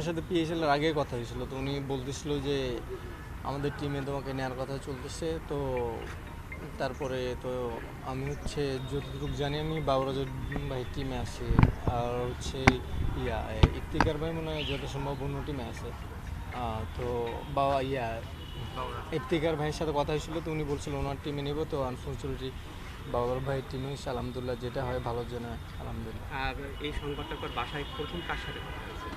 আমার সাথে পিএসএল এর আগে কথা হয়েছিল, তো উনি বলতেছিল যে আমাদের টিমে তোমাকে নেওয়ার কথা চলতেছে। তো তারপরে তো আমি হচ্ছে যতটুকু জানি আমি বাবরাজ ভাই টিমে আছি, আর হচ্ছে ইফতিকার ভাই মনে হয় যত সম্ভব অন্য টিমে আছে। তো বাবা ইফতিকার ভাইয়ের সাথে কথা হয়েছিল, তো উনি বলছিল ওনার টিমে নেব। তো আনফর্চুনেটলি বাবার ভাইয়ের টিমে হচ্ছে, আলহামদুলিল্লাহ যেটা হয় ভালোর জন্য, আলহামদুলিল্লাহ। আর এই সংবাদটার পর বাসায় প্রথম কার সাথে কথা হয়েছে?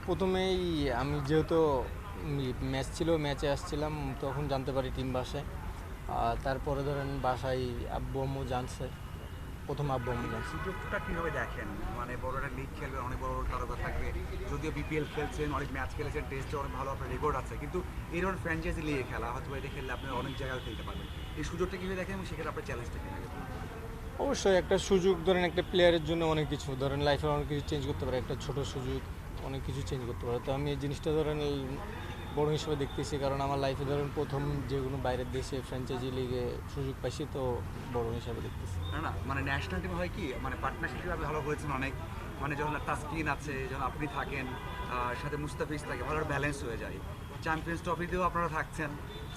প্রথমেই আমি যেহেতু ম্যাচ ছিল, ম্যাচে আসছিলাম, তখন জানতে পারি টিম বাসায়। তারপরে ধরেন বাসায় আব্বু আম্মু জানছে, প্রথম আব্বু আম্মু জানছে। সুযোগটা কিভাবে দেখেন? মানে বড় একটা লিগ খেলবেন, অনেক বড় বড় তারকা থাকবে, যদিও বিপিএল খেলছেন, অনেক ম্যাচ খেলেছেন, টেস্টে অনেক ভালো আপনার রেকর্ড আছে, কিন্তু এই ধরনের ফ্র্যাঞ্চাইজি লিগে খেলা হয়তো এটা খেললে আপনি অনেক জায়গায় খেলতে পারবেন। এই সুযোগটা কিভাবে দেখেন এবং সেক্ষেত্রে আপনার চ্যালেঞ্জটা কি থাকে? অবশ্যই একটা সুযোগ, ধরেন একটা প্লেয়ারের জন্য অনেক কিছু, ধরেন লাইফের অনেক কিছু চেঞ্জ করতে পারে, একটা ছোট সুযোগ অনেক কিছু চেঞ্জ করতে পারে। তো আমি এই জিনিসটা ধরেন বড় হিসেবে দেখতেছি, কারণ আমার লাইফে ধরেন প্রথম যে কোনো বাইরের দেশে ফ্র্যাঞ্চাইজি লিগে সুযোগ পাইছি, তো বড় হিসাবে দেখতেছি। না না, মানে ন্যাশনাল টিম হয় কি, মানে পার্টনারশিপ আপনি ভালো হয়েছেন অনেক, মানে যখন তাসকিন আছে, যখন আপনি থাকেন, সাথে মুস্তাফিজ থাকে, ভালো ব্যালেন্স হয়ে যায়। চ্যাম্পিয়ন্স ট্রফিতেও আপনারা থাকছেন,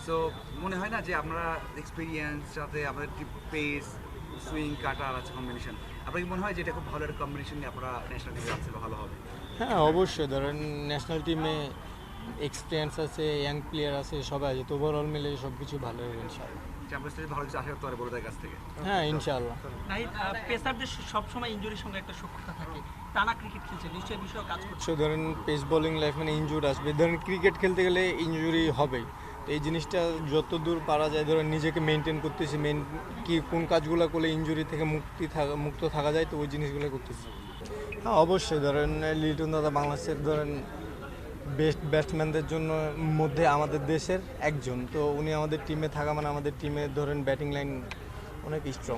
সো মনে হয় না যে আপনারা এক্সপিরিয়েন্স সাথে আপনাদের পেস, সুইং কাটার আছে কম্বিনেশন, আপনার কি মনে হয় যে এটা খুব ভালো একটা কম্বিনেশন নিয়ে আপনারা ন্যাশনাল টিমে যাচ্ছে বা ভালো হবে? হ্যাঁ অবশ্যই, ধরেন ন্যাশনাল টিমে এক্সপিরিয়েন্স আছে, ইয়াং প্লেয়ার আছে, সবাই আছে, তো ওভারঅল মিলে সব কিছু ভালো হবে ইনশাআল্লাহ। চ্যাম্পিয়ন্স ট্রফি ভালো কিছু আশা করতে পারে বড়দের কাছ থেকে। হ্যাঁ ইনশাআল্লাহ। নাহিদ, পেসারদের সবসময় ইনজুরির সঙ্গে একটা সূক্ষ্মতা থাকে। টানা ক্রিকেট খেলছে, নিশ্চয়ই বিষয়ে কাজ করছে। সো ধরেন পেস বোলিং লাইফ মানে ইনজুরি আসবে, ধরেন ক্রিকেট খেলতে গেলে ইনজুরি হবেই। তো এই জিনিসটা যত দূর পারা যায় ধরেন নিজেকে মেনটেন করতেছি, কি কোন কাজগুলো করলে ইনজুরি থেকে মুক্ত থাকা যায়, তো ওই জিনিসগুলো করতেছি। হ্যাঁ অবশ্যই, ধরেন লিটন দাদা বাংলাদেশের ধরেন বেস্ট ব্যাটসম্যানদের জন্য মধ্যে আমাদের দেশের একজন, তো উনি আমাদের টিমে থাকা মানে আমাদের টিমে ধরেন ব্যাটিং লাইন অনেক স্ট্রং।